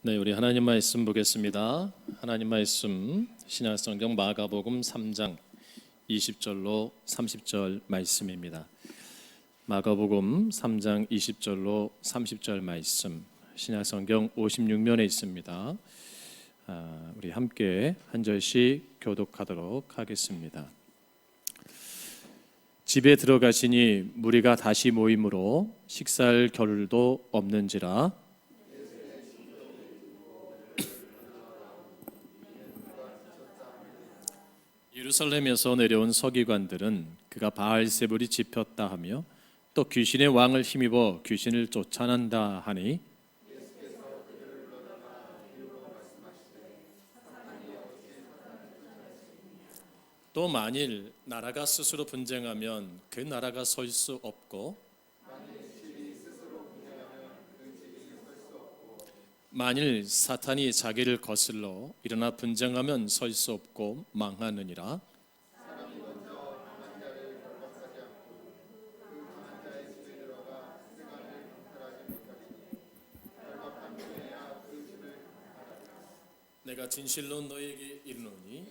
네, 우리 하나님 말씀 보겠습니다. 하나님 말씀 신약성경 마가복음 3장 20절로 30절 말씀입니다. 마가복음 3장 20절로 30절 말씀 신약성경 56면에 있습니다. 우리 함께 한 절씩 교독하도록 하겠습니다. 집에 들어가시니 무리가 다시 모임으로 식사할 겨를도 없는지라. 예루살렘에서 내려온 서기관들은 그가 바알세불이 집혔다 하며 또 귀신의 왕을 힘입어 귀신을 쫓아낸다 하니 또 만일 나라가 스스로 분쟁하면 그 나라가 설 수 없고 만일 사탄이 자기를 거슬러 일어나 분쟁하면 설 수 없고 망하느니라. 내가 진실로 너에게 이르노니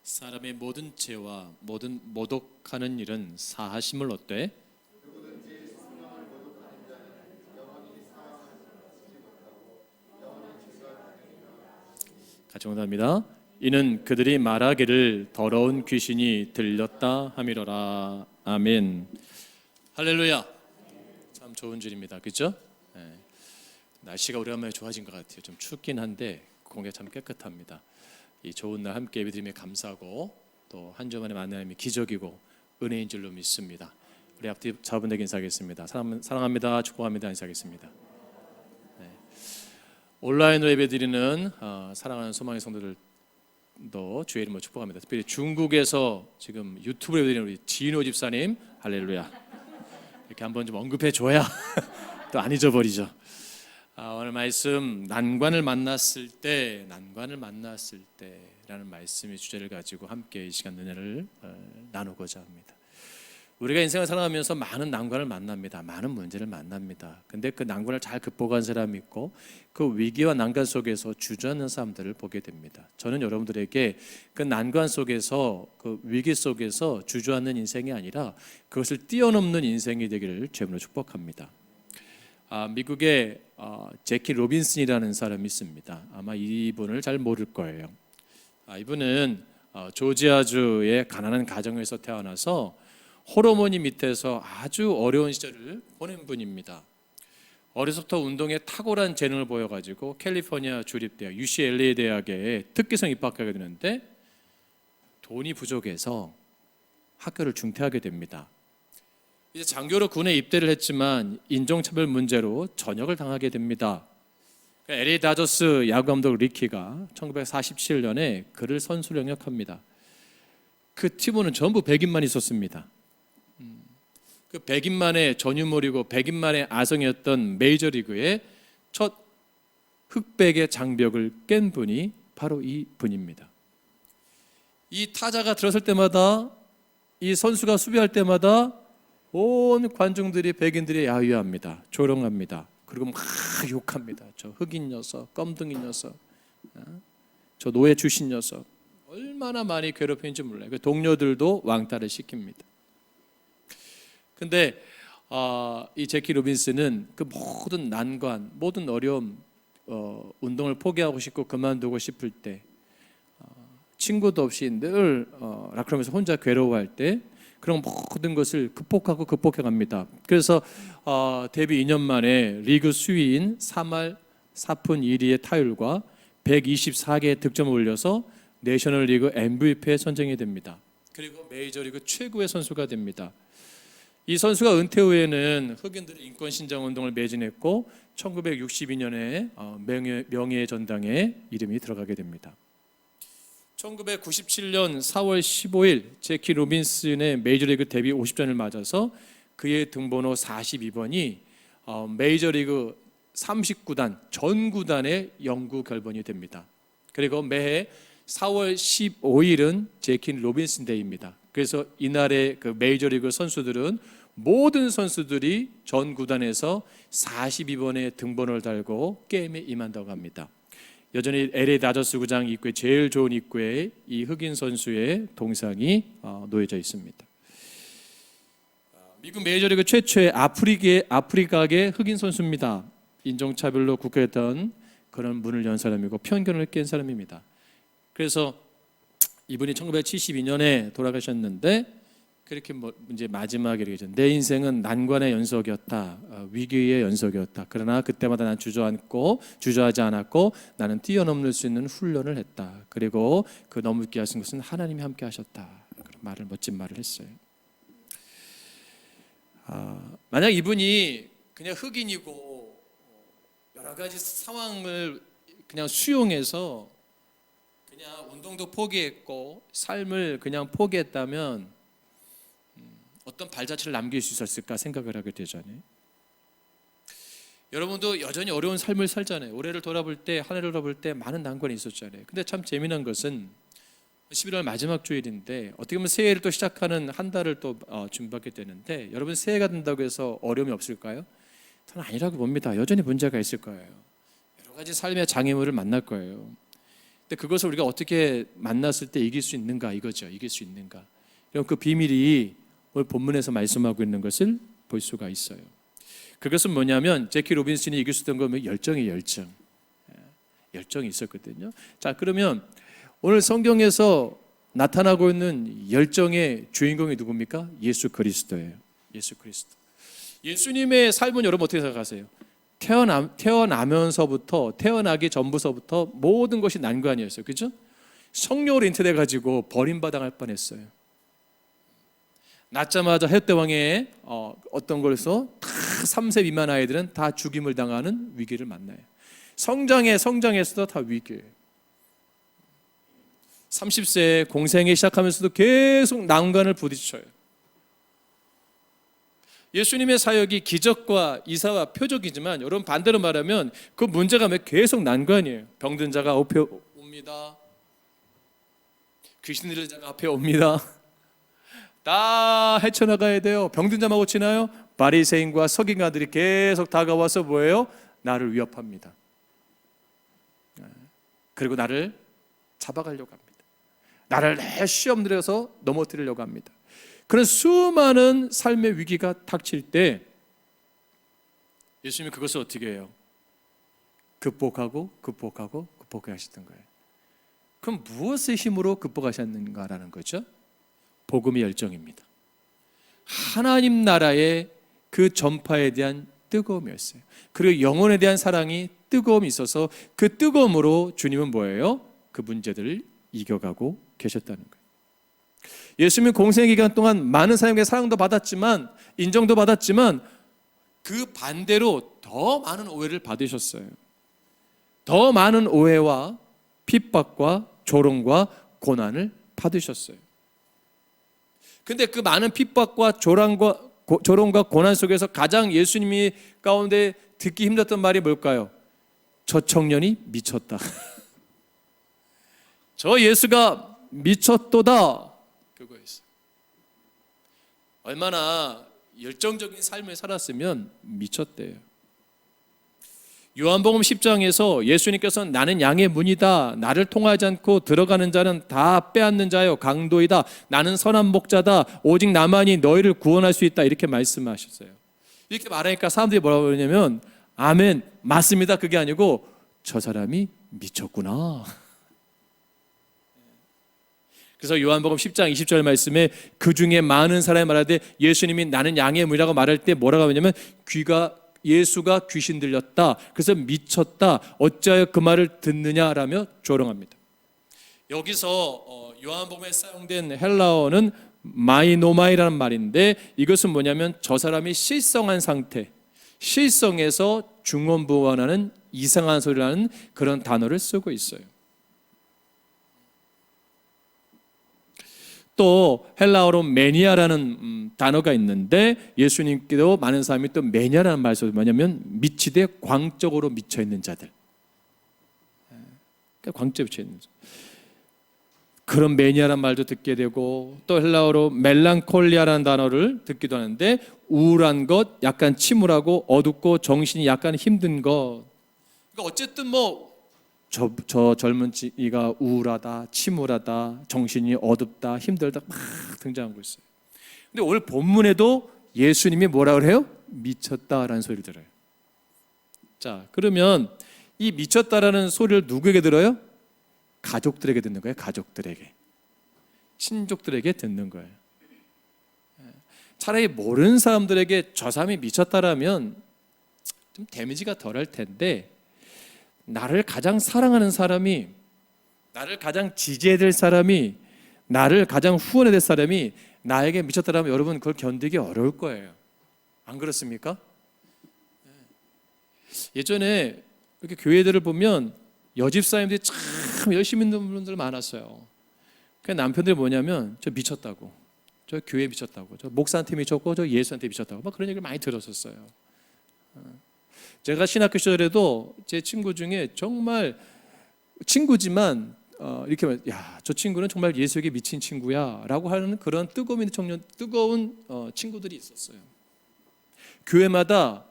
사람의 모든 죄와 모든 모독하는 일은 사하심을 얻되 같이 응답합니다. 이는 그들이 말하기를 더러운 귀신이 들렸다 함이로라. 아멘. 할렐루야. 참 좋은 줄입니다. 그렇죠? 네. 날씨가 오래간만에 좋아진 것 같아요. 좀 춥긴 한데 공기가 참 깨끗합니다. 이 좋은 날 함께 예배드리며 감사하고 또 한 주 만에 만남이 기적이고 은혜인 줄로 믿습니다. 우리 앞뒤 자분에게 인사하겠습니다. 사랑합니다. 축복합니다. 인사하겠습니다. 온라인으로 예배드리는 사랑하는 소망의 성도들도 주의 이름으로 축복합니다. 특별히 중국에서 지금 유튜브로 예배드리는 우리 진호 집사님 할렐루야. 이렇게 한번 좀 언급해 줘야 또 안 잊어버리죠. 오늘 말씀 난관을 만났을 때라는 말씀의 주제를 가지고 함께 이 시간 은혜를 나누고자 합니다. 우리가 인생을 살아가면서 많은 난관을 만납니다. 많은 문제를 만납니다. 근데 그 난관을 잘 극복한 사람이 있고 그 위기와 난관 속에서 주저하는 사람들을 보게 됩니다. 저는 여러분들에게 그 난관 속에서 그 위기 속에서 주저하는 인생이 아니라 그것을 뛰어넘는 인생이 되기를 주님으로 축복합니다. 미국의 제키 로빈슨이라는 사람이 있습니다. 아마 이분을 잘 모를 거예요. 이분은 조지아주의 가난한 가정에서 태어나서 호르몬이 밑에서 아주 어려운 시절을 보낸 분입니다. 어려서부터 운동에 탁월한 재능을 보여가지고 캘리포니아 주립대학 UCLA 대학에 특기생 입학하게 되는데 돈이 부족해서 학교를 중퇴하게 됩니다. 이제 장교로 군에 입대를 했지만 인종차별 문제로 전역을 당하게 됩니다. LA 다저스 야구 감독 리키가 1947년에 그를 선수로 영입합니다. 그 팀원은 전부 백인만 있었습니다. 그 백인만의 전유물이고 백인만의 아성이었던 메이저리그의 첫 흑백의 장벽을 깬 분이 바로 이 분입니다. 이 타자가 들어설 때마다 이 선수가 수비할 때마다 온 관중들이 백인들이 야유합니다. 조롱합니다. 그리고 막 욕합니다. 저 흑인 녀석, 껌둥이 녀석, 저 노예 출신 녀석 얼마나 많이 괴롭히는지 몰라요. 그 동료들도 왕따를 시킵니다. 근데 이 제키 로빈슨은 그 모든 난관, 모든 어려움, 운동을 포기하고 싶고 그만두고 싶을 때, 친구도 없이 늘 라크롬에서 혼자 괴로워할 때 그런 모든 것을 극복해 갑니다. 그래서 데뷔 2년 만에 리그 수위인 3할 4푼 1리의 타율과 124개의 득점을 올려서 내셔널리그 MVP에 선정이 됩니다. 그리고 메이저리그 최고의 선수가 됩니다. 이 선수가 은퇴 후에는 흑인들의 인권 신장 운동을 매진했고 1962년에 명예의 전당에 이름이 들어가게 됩니다. 1997년 4월 15일 제키 로빈슨의 메이저리그 데뷔 50전을 맞아서 그의 등번호 42번이 메이저리그 39단 전 구단의 영구 결번이 됩니다. 그리고 매해 4월 15일은 제키 로빈슨 데이입니다. 그래서 이날의 그 메이저리그 선수들은 모든 선수들이 전 구단에서 42번의 등번호를 달고 게임에 임한다고 합니다. 여전히 LA 다저스 구장 입구에 제일 좋은 입구에 이 흑인 선수의 동상이 놓여져 있습니다. 미국 메이저리그 최초의 아프리카계 흑인 선수입니다. 인종차별로 국회했던 그런 문을 연 사람이고 편견을 깬 사람입니다. 그래서 이분이 1972년에 돌아가셨는데 그렇게 이제 마지막에 이렇게 내 인생은 난관의 연속이었다, 위기의 연속이었다. 그러나 그때마다 난 주저하지 않았고 나는 뛰어넘을 수 있는 훈련을 했다. 그리고 그 넘게 하신 것은 하나님이 함께 하셨다. 그런 멋진 말을 했어요. 만약 이분이 그냥 흑인이고 여러 가지 상황을 그냥 수용해서 그냥 운동도 포기했고 삶을 그냥 포기했다면 어떤 발자취를 남길 수 있었을까 생각을 하게 되잖아요. 여러분도 여전히 어려운 삶을 살잖아요. 올해를 돌아볼 때, 한 해를 돌아볼 때 많은 난관이 있었잖아요. 근데 참 재미난 것은 11월 마지막 주일인데 어떻게 보면 새해를 또 시작하는 한 달을 또 준비하게 되는데 여러분 새해가 된다고 해서 어려움이 없을까요? 저는 아니라고 봅니다. 여전히 문제가 있을 거예요. 여러 가지 삶의 장애물을 만날 거예요. 근데 그것을 우리가 어떻게 만났을 때 이길 수 있는가 이거죠. 이길 수 있는가. 그 비밀이 오늘 본문에서 말씀하고 있는 것을 볼 수가 있어요. 그것은 뭐냐면 제키 로빈슨이 이길 수 있던 건 열정이 열정이 있었거든요. 자, 그러면 오늘 성경에서 나타나고 있는 열정의 주인공이 누굽니까? 예수 그리스도예요. 예수 그리스도. 예수님의 삶은 여러분 어떻게 생각하세요? 태어나면서부터 태어나기 전부터 모든 것이 난관이었어요. 그죠? 성령으로 잉태돼 가지고 버림받아갈 뻔했어요. 낳자마자 헤롯 왕의 어떤 걸서 다 3세 미만 아이들은 다 죽임을 당하는 위기를 만나요. 성장에서도 다 위기예요. 30세 공생에 시작하면서도 계속 난관을 부딪혀요. 예수님의 사역이 기적과 이사와 표적이지만 여러분 반대로 말하면 그 문제가 계속 난관이에요. 병든 자가 앞에 옵니다. 귀신 들린 자가 앞에 옵니다. 다 헤쳐나가야 돼요. 병든 자만 고치나요? 바리새인과 서기관들이 계속 다가와서 뭐예요? 나를 위협합니다. 그리고 나를 잡아가려고 합니다. 나를 시험 들여서 넘어뜨리려고 합니다. 그런 수많은 삶의 위기가 닥칠 때 예수님이 그것을 어떻게 해요? 극복하고 극복하셨던 거예요. 그럼 무엇의 힘으로 극복하셨는가라는 거죠? 복음의 열정입니다. 하나님 나라의 그 전파에 대한 뜨거움이었어요. 그리고 영혼에 대한 사랑이 뜨거움이 있어서 그 뜨거움으로 주님은 뭐예요? 그 문제들을 이겨가고 계셨다는 거예요. 예수님은 공생 기간 동안 많은 사람에게 사랑도 받았지만 인정도 받았지만 그 반대로 더 많은 오해를 받으셨어요. 더 많은 오해와 핍박과 조롱과 고난을 받으셨어요. 근데 그 많은 핍박과 조롱과 고난 속에서 가장 예수님이 가운데 듣기 힘들었던 말이 뭘까요? 저 청년이 미쳤다. 저 예수가 미쳤도다. 그거였어요. 얼마나 열정적인 삶을 살았으면 미쳤대요. 요한복음 10장에서 예수님께서는 나는 양의 문이다. 나를 통하지 않고 들어가는 자는 다 빼앗는 자요. 강도이다. 나는 선한 목자다. 오직 나만이 너희를 구원할 수 있다. 이렇게 말씀하셨어요. 이렇게 말하니까 사람들이 뭐라고 그러냐면 아멘, 맞습니다. 그게 아니고 저 사람이 미쳤구나. 그래서 요한복음 10장 20절 말씀에 그 중에 많은 사람이 말하되 예수님이 나는 양의 문이라고 말할 때 뭐라고 하냐면 예수가 귀신 들렸다. 그래서 미쳤다. 어찌하여 그 말을 듣느냐라며 조롱합니다. 여기서 요한복음에 사용된 헬라어는 마이노마이라는 말인데 이것은 뭐냐면 저 사람이 실성한 상태, 실성에서 중언부언하는 이상한 소리라는 그런 단어를 쓰고 있어요. 또 헬라어로 매니아라는 단어가 있는데 예수님께도 많은 사람이 또 매니아라는 말 써요. 뭐냐면 미치되 광적으로 미쳐 있는 자들. 그러니까 광적에 미쳐 있는 자들. 그런 매니아라는 말도 듣게 되고 또 헬라어로 멜랑콜리아라는 단어를 듣기도 하는데 우울한 것, 약간 침울하고 어둡고 정신이 약간 힘든 것. 그러니까 어쨌든 저 젊은이가 우울하다, 침울하다, 정신이 어둡다, 힘들다 막 등장하고 있어요. 근데 오늘 본문에도 예수님이 뭐라 그래요? 미쳤다라는 소리를 들어요. 자, 그러면 이 미쳤다라는 소리를 누구에게 들어요? 가족들에게 듣는 거예요. 가족들에게, 친족들에게 듣는 거예요. 차라리 모르는 사람들에게 저 사람이 미쳤다라면 좀 데미지가 덜할 텐데, 나를 가장 사랑하는 사람이, 나를 가장 지지해야 될 사람이, 나를 가장 후원해야 될 사람이 나에게 미쳤다라면 여러분 그걸 견디기 어려울 거예요. 안 그렇습니까? 예전에 이렇게 교회들을 보면 여집사님들이 참 열심히 있는 분들 많았어요. 그 남편들이 뭐냐면 저 미쳤다고, 저 교회 미쳤다고, 저 목사한테 미쳤고, 저 예수한테 미쳤다고 막 그런 얘기를 많이 들었었어요. 제가 신학교 시절에도 제 친구 중에 정말 친구지만 이렇게 말, 야, 저 친구는 정말 예수에게 미친 친구야라고 하는 그런 뜨거운 친구들이 있었어요. 교회마다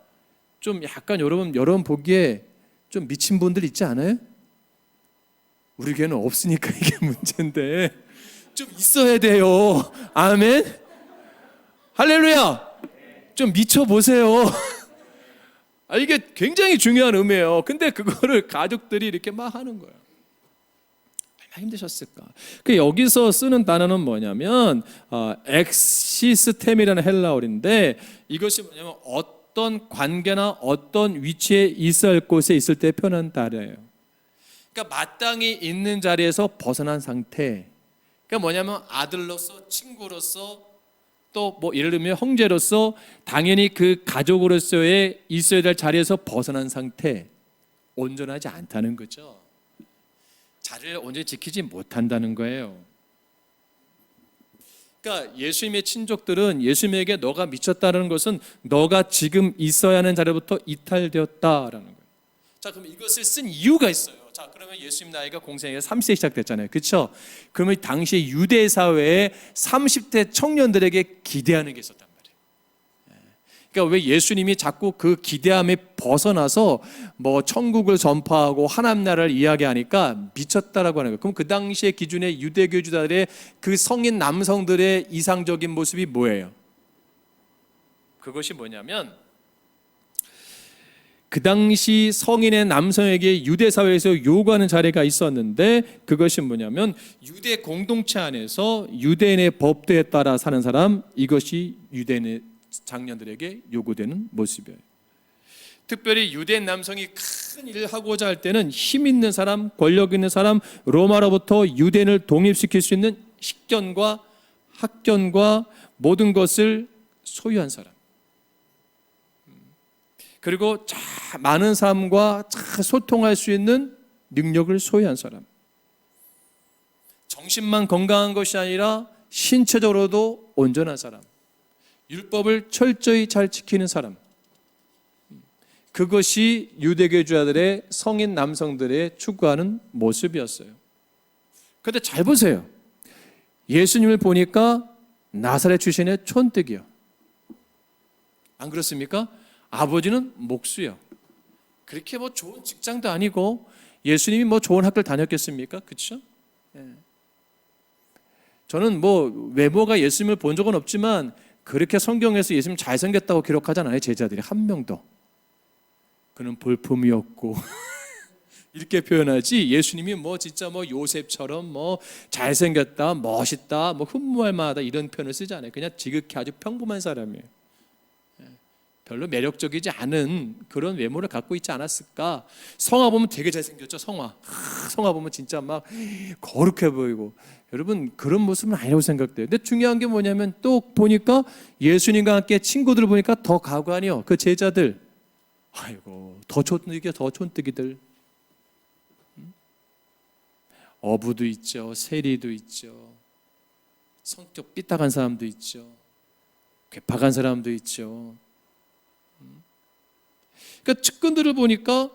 좀 약간 여러분 보기에 좀 미친 분들 있지 않아요? 우리 교회는 없으니까 이게 문제인데 좀 있어야 돼요. 아멘. 할렐루야. 좀 미쳐 보세요. 이게 굉장히 중요한 의미예요. 근데 그거를 가족들이 이렇게 막 하는 거예요. 얼마나 힘드셨을까. 여기서 쓰는 단어는 뭐냐면 엑시스템이라는 헬라어인데, 이것이 뭐냐면 어떤 관계나 어떤 위치에 있어야 할 곳에 있을 때 표현한 단어예요. 그러니까 마땅히 있는 자리에서 벗어난 상태. 그러니까 뭐냐면 아들로서, 친구로서, 또 뭐 예를 들면 형제로서 당연히 그 가족으로서의 있어야 될 자리에서 벗어난 상태, 온전하지 않다는 거죠. 자리를 온전히 지키지 못한다는 거예요. 그러니까 예수님의 친족들은 예수님에게 너가 미쳤다는 것은 너가 지금 있어야 하는 자리부터 이탈되었다라는 거예요. 자, 그럼 이것을 쓴 이유가 있어요. 자, 그러면 예수님 나이가 공생애가 30세 시작됐잖아요. 그렇죠? 그러면 당시 유대 사회에 30대 청년들에게 기대하는 게 있었단 말이에요. 그러니까 왜 예수님이 자꾸 그 기대함에 벗어나서 뭐 천국을 전파하고 하나님 나라를 이야기하니까 미쳤다라고 하는 거예요. 그럼 그 당시의 기준의 유대교주들의 그 성인 남성들의 이상적인 모습이 뭐예요? 그것이 뭐냐면, 그 당시 성인의 남성에게 유대 사회에서 요구하는 자리가 있었는데, 그것이 뭐냐면 유대 공동체 안에서 유대인의 법도에 따라 사는 사람, 이것이 유대인의 장년들에게 요구되는 모습이에요. 특별히 유대인 남성이 큰 일을 하고자 할 때는 힘 있는 사람, 권력 있는 사람, 로마로부터 유대인을 독립시킬 수 있는 식견과 학견과 모든 것을 소유한 사람, 그리고 많은 사람과 잘 소통할 수 있는 능력을 소유한 사람, 정신만 건강한 것이 아니라 신체적으로도 온전한 사람, 율법을 철저히 잘 지키는 사람, 그것이 유대교주자들의 성인 남성들의 추구하는 모습이었어요. 그런데 잘 보세요. 예수님을 보니까 나사렛 출신의 촌뜨기요. 안 그렇습니까? 아버지는 목수요. 그렇게 뭐 좋은 직장도 아니고 예수님이 뭐 좋은 학교를 다녔겠습니까? 그렇죠? 저는 뭐 외모가 예수님을 본 적은 없지만 그렇게 성경에서 예수님 잘생겼다고 기록하잖아요. 제자들이 한 명도. 그는 볼품이었고 이렇게 표현하지, 예수님이 뭐 진짜 뭐 요셉처럼 뭐 잘생겼다, 멋있다, 뭐 흠모할 만하다 이런 표현을 쓰지 않아요. 그냥 지극히 아주 평범한 사람이에요. 별로 매력적이지 않은 그런 외모를 갖고 있지 않았을까. 성화 보면 되게 잘생겼죠. 성화 보면 진짜 막 거룩해 보이고, 여러분 그런 모습은 아니라고 생각돼요. 근데 중요한 게 뭐냐면 또 보니까 예수님과 함께 친구들을 보니까 더 가관이요. 그 제자들, 아이고 더 촌뜨기들. 어부도 있죠, 세리도 있죠, 성격 삐딱한 사람도 있죠, 괴팍한 사람도 있죠. 그러니까 측근들을 보니까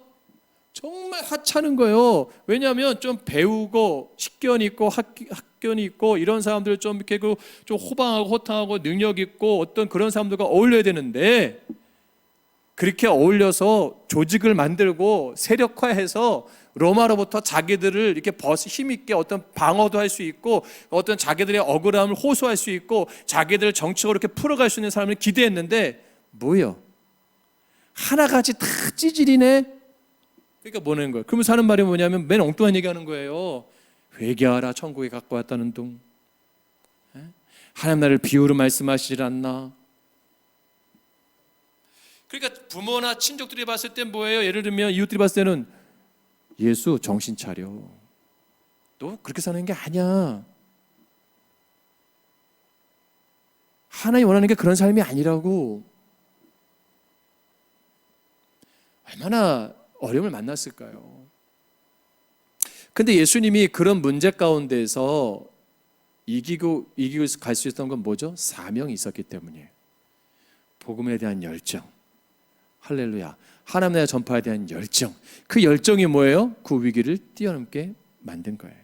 정말 하찮은 거예요. 왜냐하면 좀 배우고 식견이 있고 학견이 있고 이런 사람들 좀 이렇게 좀 호방하고 호탕하고 능력 있고 어떤 그런 사람들과 어울려야 되는데, 그렇게 어울려서 조직을 만들고 세력화해서 로마로부터 자기들을 이렇게 힘있게 어떤 방어도 할 수 있고 어떤 자기들의 억울함을 호소할 수 있고 자기들을 정치적으로 이렇게 풀어갈 수 있는 사람을 기대했는데 뭐요? 하나같이 다 찌질이네. 그러니까 뭐라는 거예요? 그러면서 하는 말이 뭐냐면 맨 엉뚱한 얘기하는 거예요. 회개하라, 천국에 갖고 왔다는 둥. 하나님 나를 비유로 말씀하시질 않나. 그러니까 부모나 친족들이 봤을 때 뭐예요? 예를 들면 이웃들이 봤을 때는 예수 정신 차려. 너 그렇게 사는 게 아니야. 하나님 원하는 게 그런 삶이 아니라고. 얼마나 어려움을 만났을까요? 근데 예수님이 그런 문제 가운데서 이기고 갈 수 있었던 건 뭐죠? 사명이 있었기 때문이에요. 복음에 대한 열정. 할렐루야. 하나님 나라 전파에 대한 열정. 그 열정이 뭐예요? 그 위기를 뛰어넘게 만든 거예요.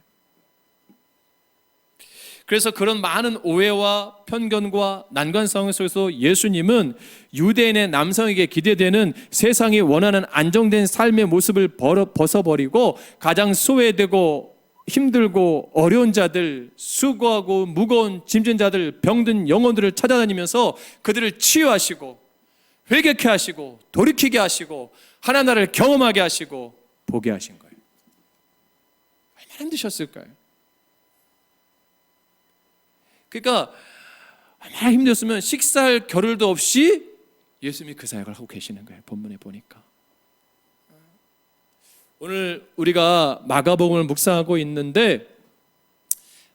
그래서 그런 많은 오해와 편견과 난관 상황 속에서 예수님은 유대인의 남성에게 기대되는 세상이 원하는 안정된 삶의 모습을 벗어버리고 가장 소외되고 힘들고 어려운 자들, 수고하고 무거운 짐진 자들, 병든 영혼들을 찾아다니면서 그들을 치유하시고 회개케 하시고 돌이키게 하시고 하나님 나라를 경험하게 하시고 보게 하신 거예요. 얼마나 힘드셨을까요? 그러니까 얼마나 힘들었으면 식사할 겨를도 없이 예수님이 그 사역을 하고 계시는 거예요. 본문에 보니까. 오늘 우리가 마가복음을 묵상하고 있는데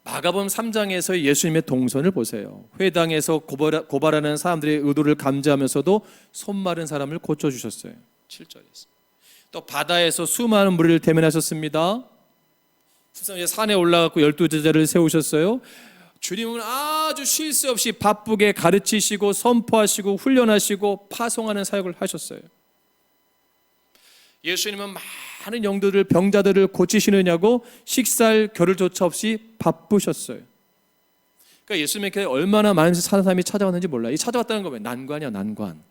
마가복음 3장에서 예수님의 동선을 보세요. 회당에서 고발하는 사람들의 의도를 감지하면서도 손 마른 사람을 고쳐주셨어요. 7절에서. 또 바다에서 수많은 무리를 대면하셨습니다. 산에 올라가고 12제자를 세우셨어요. 주님은 아주 쉴 새 없이 바쁘게 가르치시고 선포하시고 훈련하시고 파송하는 사역을 하셨어요. 예수님은 많은 영들을 병자들을 고치시느냐고 식사할 겨를조차 없이 바쁘셨어요. 그러니까 예수님께 얼마나 많은 사람이 찾아왔는지 몰라요. 이 찾아왔다는 거 뭐예요? 난관이야, 난관.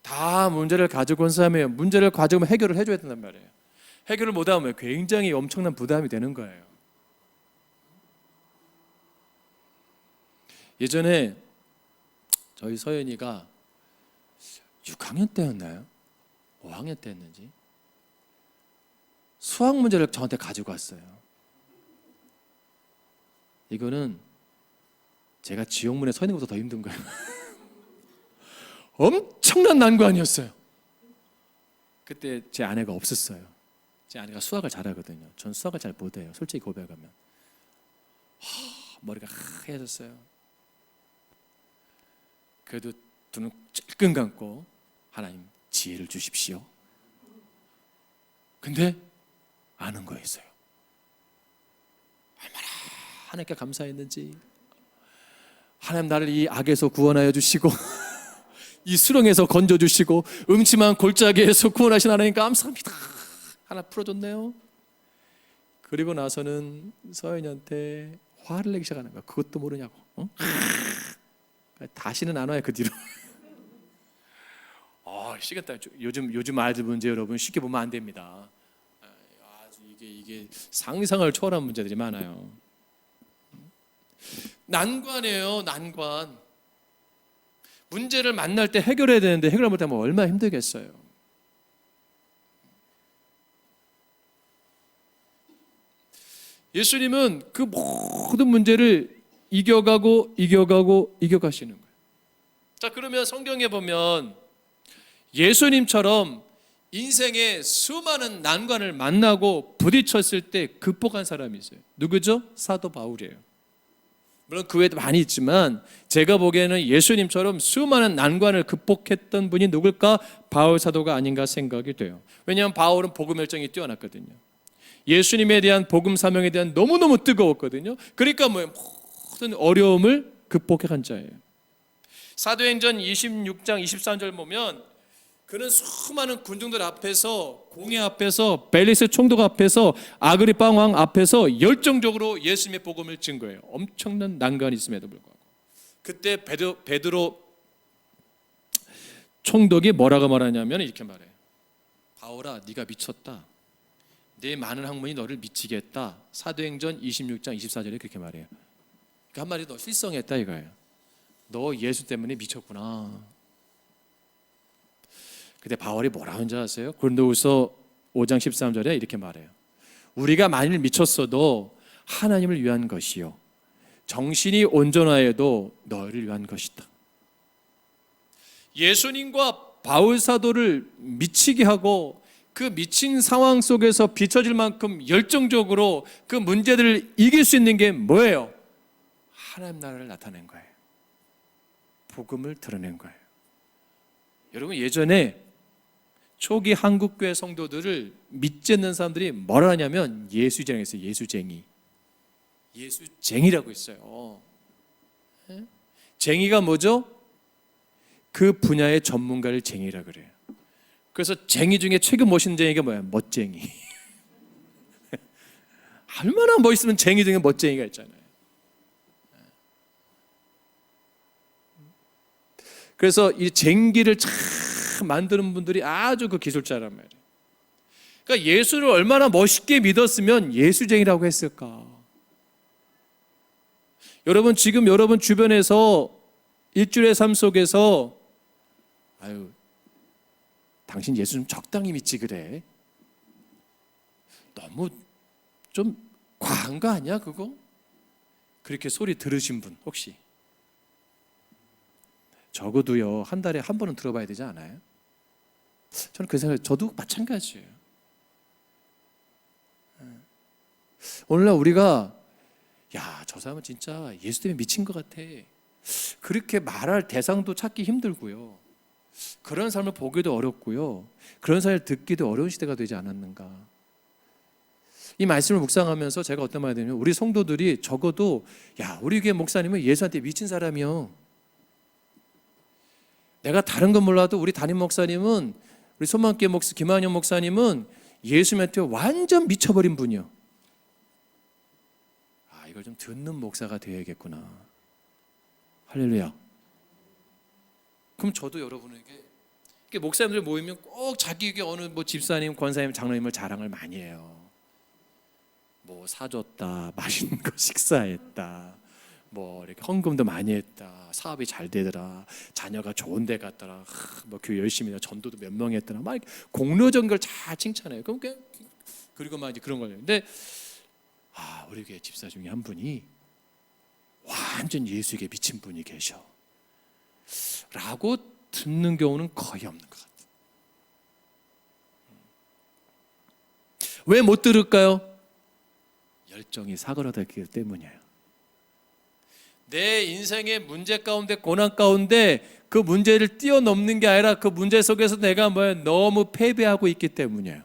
다 문제를 가지고 온 사람이에요. 문제를 가지고 해결을 해줘야 된단 말이에요. 해결을 못하면 굉장히 엄청난 부담이 되는 거예요. 예전에 저희 서연이가 6학년 때였나요? 5학년 때였는지 수학 문제를 저한테 가지고 왔어요. 이거는 제가 지옥문에 서 있는 것보다 더 힘든 거예요. 엄청난 난관이었어요. 그때 제 아내가 없었어요. 제 아내가 수학을 잘하거든요. 전 수학을 잘 못해요. 솔직히 고백하면. 머리가 하얘졌어요. 그래도 눈을 찔끔 감고 하나님 지혜를 주십시오. 근데 아는 거였어요. 얼마나 하나님께 감사했는지. 하나님 나를 이 악에서 구원하여 주시고 이 수렁에서 건져주시고 음침한 골짜기에서 구원하신 하나님 감사합니다. 하나 풀어줬네요. 그리고 나서는 서연이한테 화를 내기 시작하는 거야. 그것도 모르냐고. 다시는 안 와요. 그 뒤로. 시겠다. 요즘 아이들 문제 여러분 쉽게 보면 안 됩니다. 아주 이게 상상을 초월한 문제들이 많아요. 난관이에요. 난관. 문제를 만날 때 해결해야 되는데 해결 못하면 얼마나 힘들겠어요. 예수님은 그 모든 문제를 이겨가시는 거예요. 자, 그러면 성경에 보면 예수님처럼 인생에 수많은 난관을 만나고 부딪혔을 때 극복한 사람이 있어요. 누구죠? 사도 바울이에요. 물론 그 외에도 많이 있지만 제가 보기에는 예수님처럼 수많은 난관을 극복했던 분이 누굴까? 바울 사도가 아닌가 생각이 돼요. 왜냐하면 바울은 복음 열정이 뛰어났거든요. 예수님에 대한 복음 사명에 대한 너무너무 뜨거웠거든요. 그러니까 모든 어려움을 극복한 자예요. 사도행전 26장 23절 보면 그는 수많은 군중들 앞에서 공회 앞에서 벨리스 총독 앞에서 아그리파 왕 앞에서 열정적으로 예수님의 복음을 증거해요. 엄청난 난관이 있음에도 불구하고 그때 베드로 총독이 뭐라고 말하냐면 이렇게 말해요. 바울아, 네가 미쳤다. 내 많은 학문이 너를 미치게 했다. 사도행전 26장 24절에 그렇게 말해요. 그러니까 한마디로 너 실성했다 이거예요. 너 예수 때문에 미쳤구나. 근데 바울이 뭐라 하는지 아세요? 고린도후서 5장 13절에 이렇게 말해요. 우리가 만일 미쳤어도 하나님을 위한 것이요 정신이 온전하여도 너희를 위한 것이다. 예수님과 바울 사도를 미치게 하고 그 미친 상황 속에서 비춰질 만큼 열정적으로 그 문제들을 이길 수 있는 게 뭐예요? 하나님 나라를 나타낸 거예요. 복음을 드러낸 거예요. 여러분, 예전에 초기 한국교회 성도들을 믿지 않는 사람들이 뭐라 하냐면 예수쟁이 했어요. 예수쟁이라고 했어요. 쟁이가 뭐죠? 그 분야의 전문가를 쟁이라 그래요. 그래서 쟁이 중에 최고 멋있는 쟁이가 뭐야? 멋쟁이. 얼마나 멋있으면 쟁이 중에 멋쟁이가 있잖아요. 그래서 이 쟁기를 참 만드는 분들이 아주 그 기술자란 말이에요. 그러니까 예수를 얼마나 멋있게 믿었으면 예수쟁이라고 했을까? 여러분, 지금 여러분 주변에서 일주일의 삶 속에서 아유, 당신 예수 좀 적당히 믿지 그래. 너무 좀 과한 거 아니야 그거? 그렇게 소리 들으신 분 혹시? 적어도요 한 달에 한 번은 들어봐야 되지 않아요? 저는 그 생각, 저도 마찬가지예요. 오늘날 우리가 야, 저 사람은 진짜 예수 때문에 미친 것 같아, 그렇게 말할 대상도 찾기 힘들고요, 그런 삶을 보기도 어렵고요, 그런 사람을 듣기도 어려운 시대가 되지 않았는가. 이 말씀을 묵상하면서 제가 어떤 말이 되냐면, 우리 성도들이 적어도 야, 우리 교회 목사님은 예수한테 미친 사람이요, 내가 다른 건 몰라도 우리 담임 목사님은, 우리 소망교회 목사 김한영 목사님은 예수님한테 완전 미쳐버린 분이요, 아, 이걸 좀 듣는 목사가 되어야겠구나. 할렐루야. 그럼 저도 여러분에게, 목사님들 모이면 꼭 자기에게 어느 뭐 집사님, 권사님, 장로님을 자랑을 많이 해요. 뭐 사줬다, 맛있는 거 식사했다, 뭐 이렇게 헌금도 많이 했다, 사업이 잘 되더라, 자녀가 좋은 데 갔더라, 뭐 교회 열심히 했다, 전도도 몇 명 했더라, 막 공로적인 걸 다 칭찬해요. 그럼 그리고 막 이제 그런 거예요. 근데 아, 우리 교회 집사 중에 한 분이 완전 예수에게 미친 분이 계셔 라고 듣는 경우는 거의 없는 것 같아요. 왜 못 들을까요? 열정이 사그라들기 때문이에요. 내 인생의 문제 가운데, 고난 가운데 그 문제를 뛰어넘는 게 아니라 그 문제 속에서 내가 너무 패배하고 있기 때문이에요.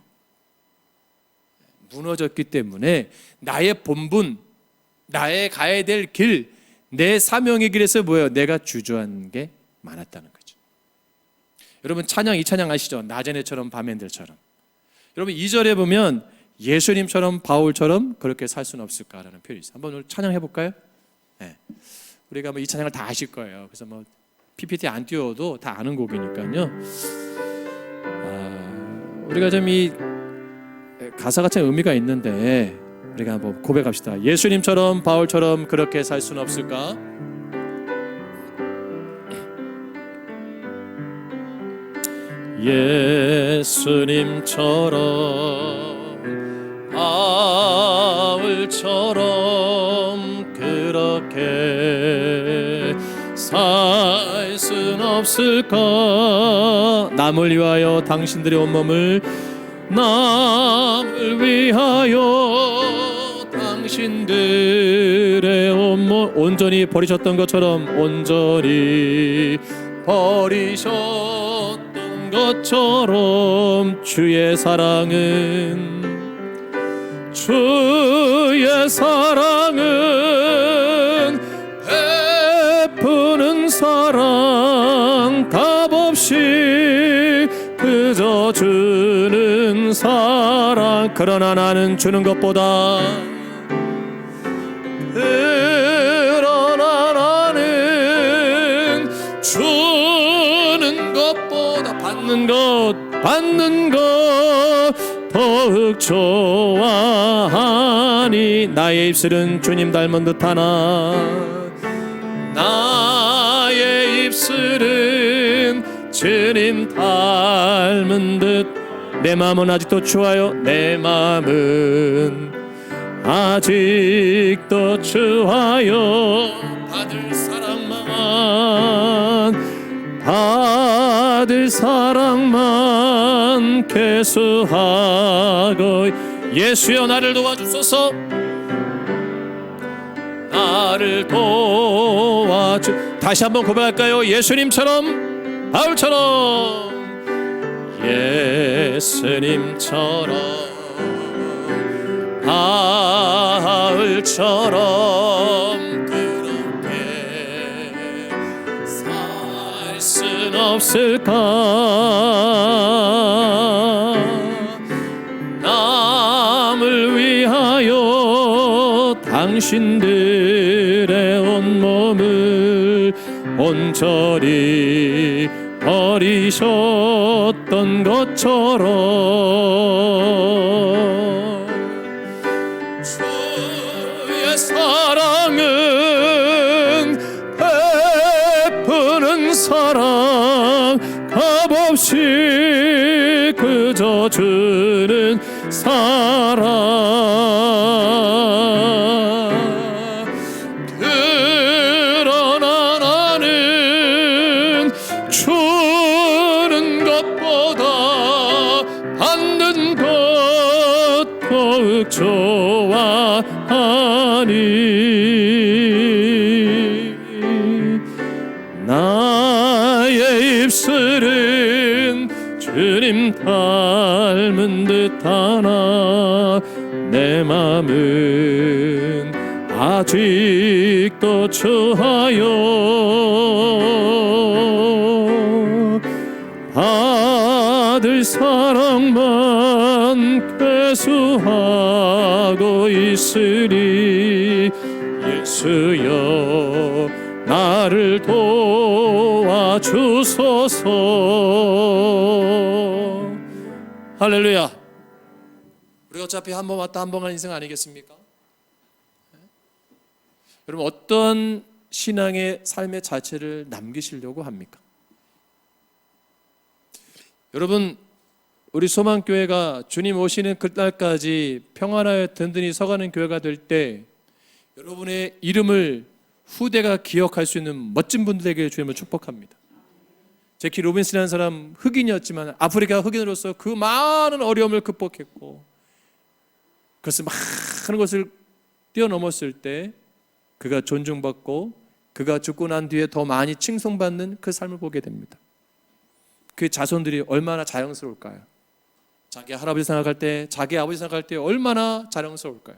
무너졌기 때문에 나의 본분, 나의 가야 될 길, 내 사명의 길에서 내가 주저한 게 많았다는 거죠. 여러분, 찬양, 이 찬양 아시죠? 나제네처럼 밤엔들처럼. 여러분 2절에 보면 예수님처럼 바울처럼 그렇게 살 수는 없을까라는 표현이 있어요. 한번 오늘 찬양해 볼까요? 네. 우리가 이 찬양을 다 아실 거예요. 그래서 PPT 안 띄워도 다 아는 곡이니까요. 우리가 좀 이 가사가 참 의미가 있는데 우리가 한번 고백합시다. 예수님처럼 바울처럼 그렇게 살 수는 없을까? 예수님처럼 바울처럼 그렇게 살 순 없을까? 남을 위하여 당신들의 온몸을, 남을 위하여 당신들의 온몸 온전히 버리셨던 것처럼 온전히 버리셨던 것처럼 주의 사랑은 베푸는 사랑, 값없이 그저 주는 사랑. 그러나 나는 주는 것보다, 주는 것보다 받는 것 더 더욱 좋아하니 나의 입술은 주님 닮은 듯하나 나의 입술은 주님 닮은 듯 내 마음은 아직도 좋아요 내 마음은 아직도 좋아요 받을 사랑만 계수하고 예수여 나를 도와주소서 나를 도와주 다시 한번 고백할까요? 예수님처럼 바울처럼 예수님처럼 바울처럼 그렇게 살 순 없을까 남을 위하여 당신들의 온몸을 온전히 버리셨던 것처럼 주의 사랑은 베푸는 사랑 값없이 그저 주는 사랑 그러나 나는 주는 것보다 받는 것 더욱 좋아하니 나의 입술은 주님 닮은 듯하나 내 맘은 아직도 좋아요 받을 사랑만 회수하고 있으리 예수여 나를 도와주소서 할렐루야. 우리 어차피 한 번 왔다 한 번 간 인생 아니겠습니까? 여러분 어떤 신앙의 삶의 자체를 남기시려고 합니까? 여러분 우리 소망교회가 주님 오시는 그날까지 평안하여 든든히 서가는 교회가 될 때 여러분의 이름을 후대가 기억할 수 있는 멋진 분들에게 주님을 축복합니다. 제키 로빈슨이라는 사람 흑인이었지만 아프리카 흑인으로서 그 많은 어려움을 극복했고 그것을 많은 것을 뛰어넘었을 때 그가 존중받고 그가 죽고 난 뒤에 더 많이 칭송받는 그 삶을 보게 됩니다. 그 자손들이 얼마나 자랑스러울까요? 자기 할아버지 생각할 때 자기 아버지 생각할 때 얼마나 자랑스러울까요?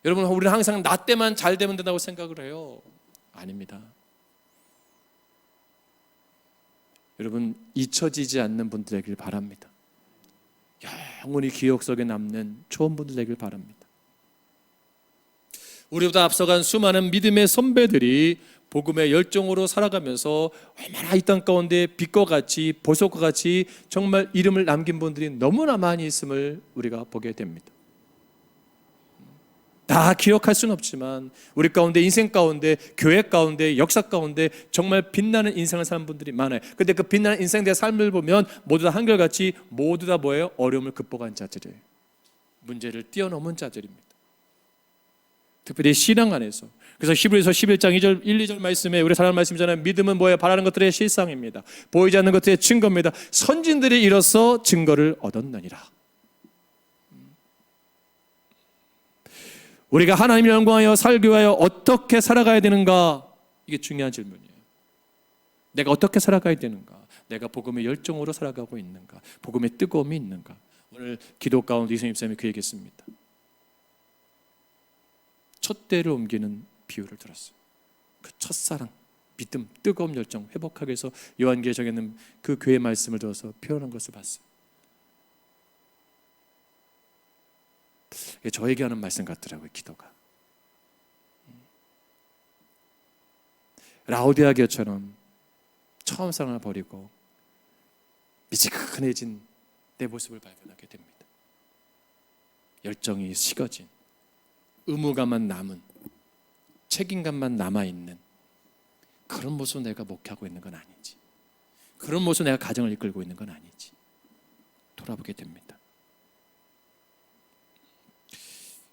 여러분 우리는 항상 나 때만 잘 되면 된다고 생각을 해요. 아닙니다. 여러분 잊혀지지 않는 분들 되길 바랍니다. 영원히 기억 속에 남는 좋은 분들 되길 바랍니다. 우리보다 앞서간 수많은 믿음의 선배들이 복음의 열정으로 살아가면서 얼마나 이 땅 가운데 빛과 같이 보석과 같이 정말 이름을 남긴 분들이 너무나 많이 있음을 우리가 보게 됩니다. 다 기억할 수는 없지만 우리 가운데 인생 가운데 교회 가운데 역사 가운데 정말 빛나는 인생을 사는 분들이 많아요. 근데 그 빛나는 인생의 삶을 보면 모두 다 한결같이 모두 다 뭐예요? 어려움을 극복한 자들이에요. 문제를 뛰어넘은 자들입니다. 특별히 신앙 안에서. 그래서 히브리서 11장 2절 1, 2절 말씀에 우리 사랑 말씀이잖아요. 믿음은 뭐예요? 바라는 것들의 실상입니다. 보이지 않는 것들의 증거입니다. 선진들이 이로써 증거를 얻었느니라. 우리가 하나님을 영광하여 살기 위하여 어떻게 살아가야 되는가? 이게 중요한 질문이에요. 내가 어떻게 살아가야 되는가? 내가 복음의 열정으로 살아가고 있는가? 복음의 뜨거움이 있는가? 오늘 기도 가운데 이승엽 목사님이 그 얘기했습니다. 촛대를 옮기는 비유를 들었어요. 그 첫사랑, 믿음, 뜨거운 열정 회복하기 위해서 요한계시록에 있는 그 교회 말씀을 들어서 표현한 것을 봤어요. 저에게 하는 말씀 같더라고요. 기도가 라오디아 교처럼 처음 사랑을 버리고 미지근해진 내 모습을 발견하게 됩니다. 열정이 식어진, 의무감만 남은, 책임감만 남아있는 그런 모습으로 내가 목회하고 있는 건 아닌지, 그런 모습으로 내가 가정을 이끌고 있는 건 아닌지 돌아보게 됩니다.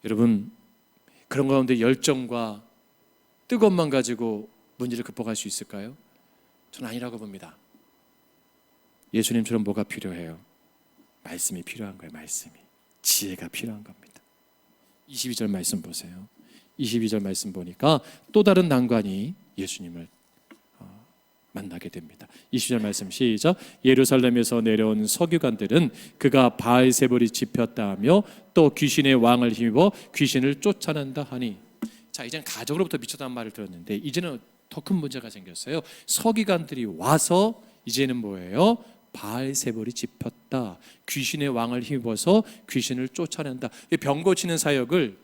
여러분, 그런 가운데 열정과 뜨거움만 가지고 문제를 극복할 수 있을까요? 저는 아니라고 봅니다. 예수님처럼 뭐가 필요해요? 말씀이 필요한 거예요. 말씀이. 지혜가 필요한 겁니다. 22절 말씀 보세요. 22절 말씀 보니까 또 다른 난관이 예수님을 만나게 됩니다. 20절 말씀 시작. 예루살렘에서 내려온 서기관들은 그가 바알세불이 집혔다 하며 또 귀신의 왕을 힘입어 귀신을 쫓아낸다 하니. 자, 이제는 가족으로부터 미쳤다는 말을 들었는데 이제는 더 큰 문제가 생겼어요. 서기관들이 와서 이제는 뭐예요? 바알세불이 집혔다. 귀신의 왕을 힘입어서 귀신을 쫓아낸다. 병 고치는 사역을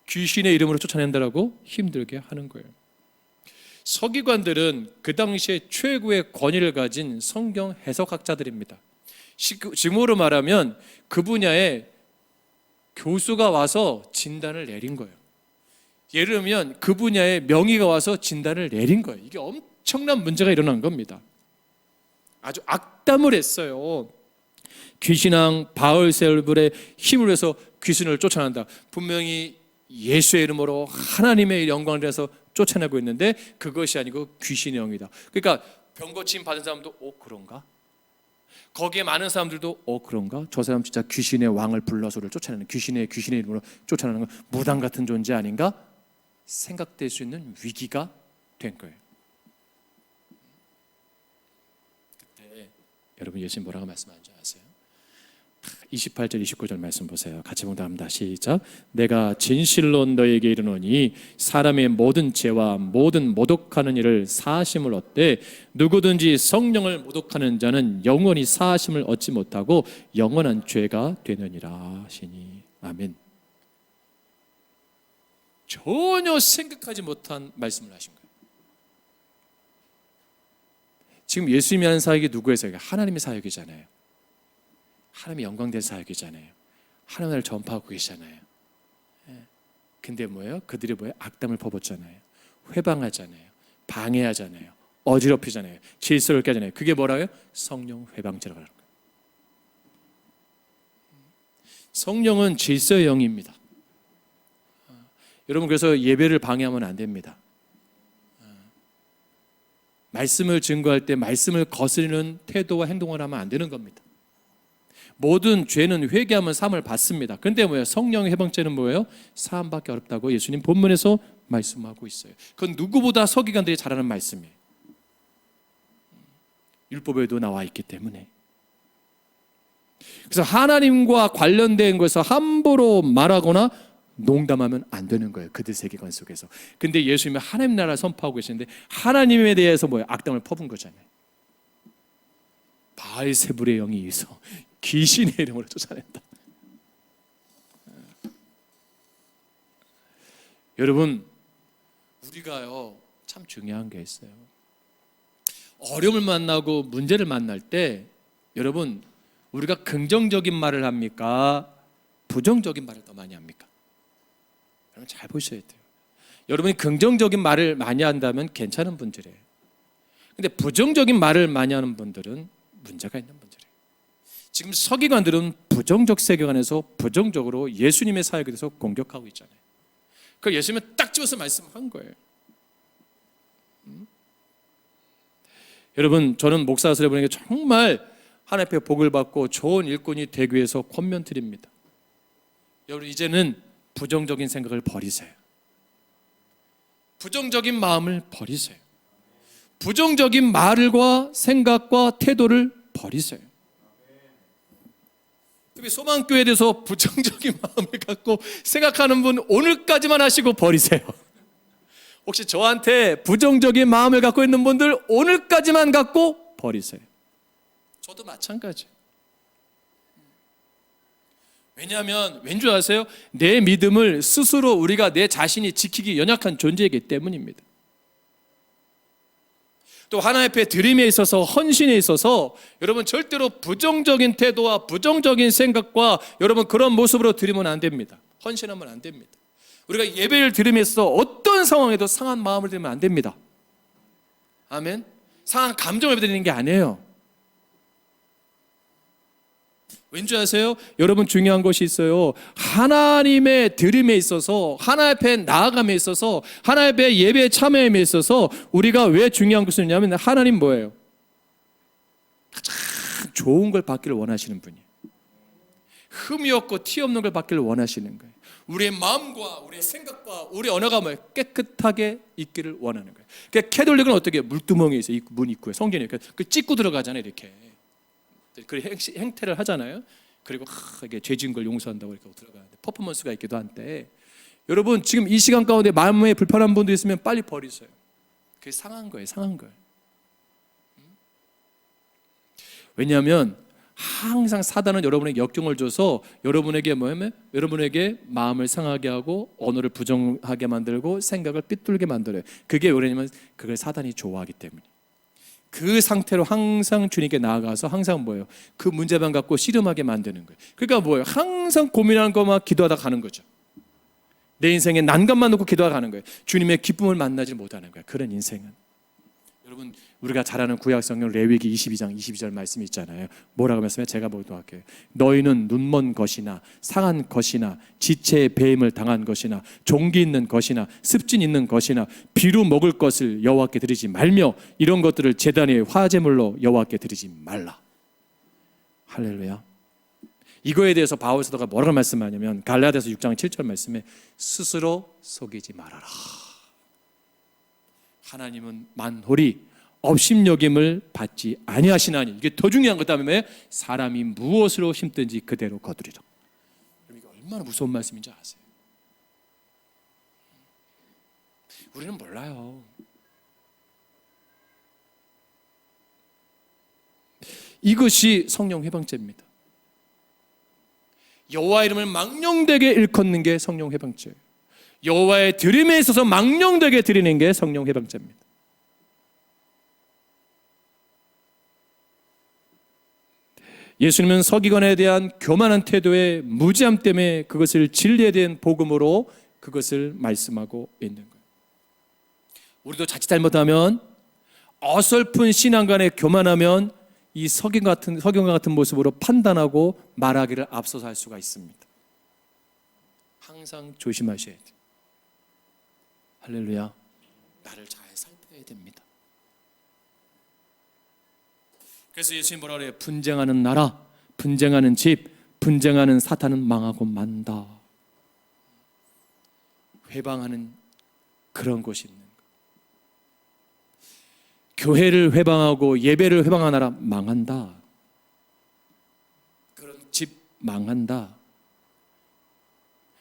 귀신의 이름으로 쫓아낸다라고 힘들게 하는 거예요. 서기관들은 그 당시에 최고의 권위를 가진 성경 해석학자들입니다. 지금으로 말하면 그 분야에 교수가 와서 진단을 내린 거예요. 예를 들면 그 분야에 명의가 와서 진단을 내린 거예요. 이게 엄청난 문제가 일어난 겁니다. 아주 악담을 했어요. 귀신왕 바알세불의 힘을 해서 귀신을 쫓아낸다. 분명히 예수의 이름으로 하나님의 영광을 위해서 쫓아내고 있는데 그것이 아니고 귀신의 영이다. 그러니까 병 고침 받은 사람도 그런가? 거기에 많은 사람들도 그런가? 저 사람 진짜 귀신의 왕을 불러서를 쫓아내는, 귀신의 이름으로 쫓아내는 건 무당 같은 존재 아닌가? 생각될 수 있는 위기가 된 거예요. 그때 여러분 예수님 뭐라고 말씀하는지 아세요? 28절 29절 말씀 보세요. 같이 봉독합니다. 시작. 내가 진실로 너에게 이르노니 사람의 모든 죄와 모든 모독하는 일을 사하심을 얻되 누구든지 성령을 모독하는 자는 영원히 사하심을 얻지 못하고 영원한 죄가 되느니라 하시니. 아멘. 전혀 생각하지 못한 말씀을 하신 거예요. 지금 예수님이 하는 사역이 누구의 사역이에요? 하나님의 사역이잖아요. 하나님의 영광된 사역이잖아요. 하나님을 전파하고 계시잖아요. 근데 뭐예요? 그들이 뭐예요? 악담을 퍼붓잖아요. 회방하잖아요. 방해하잖아요. 어지럽히잖아요. 질서를 깨잖아요. 그게 뭐라고요? 성령 회방죄라고 하는 거예요. 성령은 질서의 영입니다. 여러분, 그래서 예배를 방해하면 안 됩니다. 말씀을 증거할 때 말씀을 거스르는 태도와 행동을 하면 안 되는 겁니다. 모든 죄는 회개하면 사함을 받습니다. 그런데 뭐예요? 성령의 해방죄는 뭐예요? 사함받기 어렵다고 예수님 본문에서 말씀하고 있어요. 그건 누구보다 서기관들이 잘하는 말씀이에요. 율법에도 나와 있기 때문에. 그래서 하나님과 관련된 것에서 함부로 말하거나 농담하면 안 되는 거예요. 그들 세계관 속에서. 근데 예수님은 하나님 나라를 선포하고 계시는데 하나님에 대해서 뭐예요? 악담을 퍼붓은 거잖아요. 바알세불의 영이 있어 귀신의 이름으로 쫓아낸다. 여러분, 우리가요 참 중요한 게 있어요. 어려움을 만나고 문제를 만날 때 여러분, 우리가 긍정적인 말을 합니까? 부정적인 말을 더 많이 합니까? 여러분 잘 보셔야 돼요. 여러분이 긍정적인 말을 많이 한다면 괜찮은 분들이에요. 근데 부정적인 말을 많이 하는 분들은 문제가 있는 분들이에요. 지금 서기관들은 부정적 세계관에서 부정적으로 예수님의 사역에 대해서 공격하고 있잖아요. 그걸 예수님은 딱 집어서 말씀한 거예요. 여러분, 저는 목사로서 여러분에게 정말 하나님 앞에 복을 받고 좋은 일꾼이 되기 위해서 권면 드립니다. 여러분, 이제는 부정적인 생각을 버리세요. 부정적인 마음을 버리세요. 부정적인 말과 생각과 태도를 버리세요. 소망교회에 대해서 부정적인 마음을 갖고 생각하는 분 오늘까지만 하시고 버리세요. 혹시 저한테 부정적인 마음을 갖고 있는 분들 오늘까지만 갖고 버리세요. 저도 마찬가지예요. 왜냐하면 왠 줄 아세요? 내 믿음을 스스로 우리가 내 자신이 지키기 연약한 존재이기 때문입니다. 또 하나님 앞에 드림에 있어서, 헌신에 있어서 여러분 절대로 부정적인 태도와 부정적인 생각과 여러분 그런 모습으로 드리면 안 됩니다. 헌신하면 안 됩니다. 우리가 예배를 드리면서 어떤 상황에도 상한 마음을 드리면 안 됩니다. 아멘. 상한 감정을 드리는 게 아니에요. 왠지 아세요? 여러분 중요한 것이 있어요. 하나님의 드림에 있어서, 하나님 앞에 나아감에 있어서, 하나님 앞에 예배에 참여함에 있어서 우리가 왜 중요한 것이냐면 하나님 뭐예요? 가장 좋은 걸 받기를 원하시는 분이에요. 흠이 없고 티 없는 걸 받기를 원하시는 거예요. 우리의 마음과 우리의 생각과 우리 언어가 뭐예요? 깨끗하게 있기를 원하는 거예요. 그러니까 캐톨릭은 어떻게 해요? 물두멍이 있어요. 문 입구에 성전에 그 찍고 들어가잖아요. 이렇게 그 행태를 하잖아요. 그리고 이게 죄 지은 걸 용서한다고 이렇게 들어가는데 퍼포먼스가 있기도 한데, 여러분 지금 이 시간 가운데 마음에 불편한 분도 있으면 빨리 버리세요. 그게 상한 거예요. 상한 거예요. 왜냐하면 항상 사단은 여러분에게 역경을 줘서 여러분에게 뭐냐면 여러분에게 마음을 상하게 하고 언어를 부정하게 만들고 생각을 삐뚤게 만들어요. 그게 왜냐면 그걸 사단이 좋아하기 때문에. 그 상태로 항상 주님께 나아가서 항상 뭐예요? 그 문제만 갖고 씨름하게 만드는 거예요. 그러니까 뭐예요? 항상 고민하는 것만 기도하다 가는 거죠. 내 인생에 난감만 놓고 기도하다 가는 거예요. 주님의 기쁨을 만나지 못하는 거예요. 그런 인생은. 여러분 우리가 잘 아는 구약성경 레위기 22장 22절 말씀이 있잖아요. 뭐라고 말씀해? 제가 보도록 할게요. 너희는 눈먼 것이나 상한 것이나 지체의 배임을 당한 것이나 종기 있는 것이나 습진 있는 것이나 비루 먹을 것을 여호와께 드리지 말며 이런 것들을 제단의 화제물로 여호와께 드리지 말라. 할렐루야. 이거에 대해서 바울 사도가 뭐라고 말씀하냐면 갈라디아서 6장 7절 말씀에 스스로 속이지 말아라. 하나님은 만홀히 업심여김을 받지 아니하시나니, 이게 더 중요한 것 때문에 사람이 무엇으로 심든지 그대로 거두리라. 이게 얼마나 무서운 말씀인지 아세요? 우리는 몰라요. 이것이 성령 회방죄입니다. 여호와 이름을 망령되게 일컫는 게 성령 회방죄예요. 여호와의 드림에 있어서 망령되게 드리는 게 성령 회방죄입니다. 예수님은 서기관에 대한 교만한 태도의 무지함 때문에 그것을 진리에 대한 복음으로 그것을 말씀하고 있는 거예요. 우리도 자칫 잘못하면 어설픈 신앙관에 교만하면 이 서기관 같은 모습으로 판단하고 말하기를 앞서서 할 수가 있습니다. 항상 조심하셔야 돼요. 할렐루야. 나를 잘 살펴야 됩니다. 그래서 예수님 뭐라 그래요? 분쟁하는 나라, 분쟁하는 집, 분쟁하는 사탄은 망하고 만다. 회방하는 그런 곳이 있는 거예요. 교회를 회방하고 예배를 회방하는 나라 망한다. 그런 집 망한다.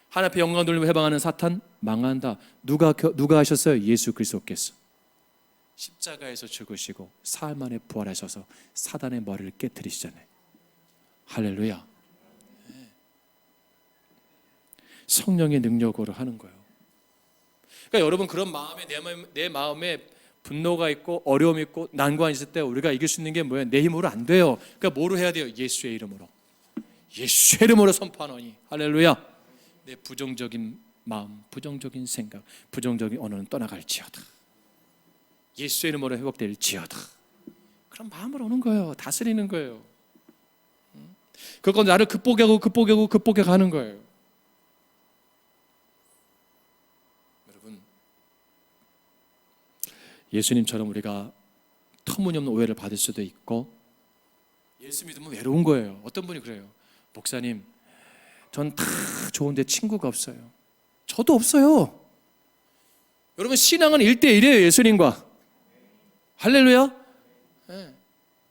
하나님 앞에 영광 돌리며 회방하는 사탄 망한다. 누가 하셨어요? 예수 그리스도께서 십자가에서 죽으시고 사흘 만에 부활하셔서 사단의 머리를 깨뜨리시잖아요. 할렐루야. 성령의 능력으로 하는 거예요. 그러니까 여러분 그런 마음에 내 마음에 분노가 있고 어려움이 있고 난관이 있을 때 우리가 이길 수 있는 게 뭐예요? 내 힘으로 안 돼요. 그러니까 뭐로 해야 돼요? 예수의 이름으로. 예수의 이름으로 선포하노니. 할렐루야. 내 부정적인 마음, 부정적인 생각, 부정적인 언어는 떠나갈지어다. 예수의 이름으로 회복될지어다. 그런 마음으로 오는 거예요. 다스리는 거예요. 그건 나를 극복해 가는 거예요. 여러분, 예수님처럼 우리가 터무니없는 오해를 받을 수도 있고, 예수 믿으면 외로운 거예요. 어떤 분이 그래요. 목사님, 전 다 좋은데 친구가 없어요. 저도 없어요. 여러분 신앙은 1대1이에요. 예수님과. 할렐루야.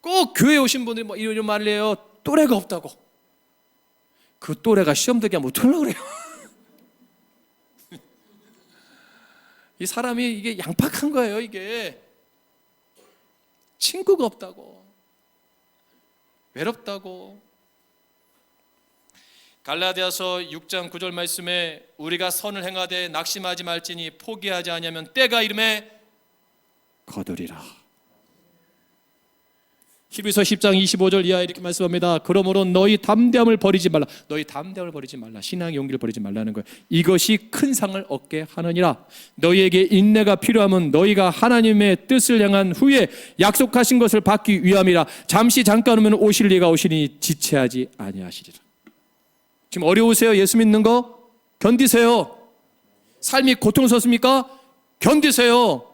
꼭 교회에 오신 분들이 뭐 이런 말을 해요. 또래가 없다고. 그 또래가 시험 들게 하면 어떡하려고 그래요. 이 사람이 이게 양팍한 거예요. 이게 친구가 없다고, 외롭다고. 갈라디아서 6장 9절 말씀에 우리가 선을 행하되 낙심하지 말지니 포기하지 아니하면 때가 이름에 거두리라. 히브리서 10장 25절 이하에 이렇게 말씀합니다. 그러므로 너희 담대함을 버리지 말라. 너희 담대함을 버리지 말라. 신앙의 용기를 버리지 말라는 거예요. 이것이 큰 상을 얻게 하느니라. 너희에게 인내가 필요함은 너희가 하나님의 뜻을 향한 후에 약속하신 것을 받기 위함이라. 잠시 잠깐 오면 오실 리가 오시니 지체하지 아니하시리라. 지금 어려우세요? 예수 믿는 거? 견디세요. 삶이 고통스럽습니까? 견디세요.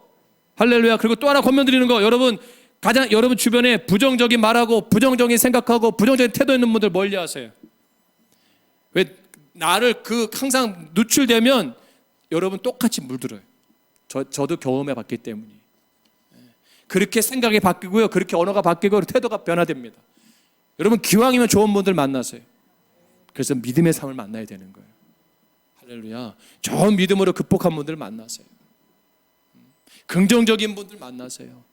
할렐루야. 그리고 또 하나 권면드리는 거, 여러분 가장 여러분 주변에 부정적인 말하고 부정적인 생각하고 부정적인 태도 있는 분들 멀리하세요. 왜 나를 항상 노출되면 여러분 똑같이 물들어요. 저도 경험해 봤기 때문에. 그렇게 생각이 바뀌고요, 그렇게 언어가 바뀌고 태도가 변화됩니다. 여러분 기왕이면 좋은 분들 만나세요. 그래서 믿음의 삶을 만나야 되는 거예요. 할렐루야. 좋은 믿음으로 극복한 분들 만나세요. 긍정적인 분들 만나세요.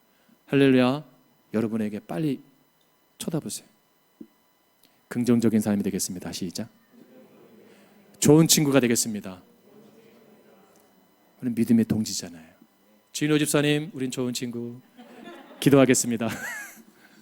할렐루야. 여러분에게 빨리 쳐다보세요. 긍정적인 삶이 되겠습니다. 시작. 좋은 친구가 되겠습니다. 우리는 믿음의 동지잖아요. 주인호 집사님, 우린 좋은 친구. 기도하겠습니다.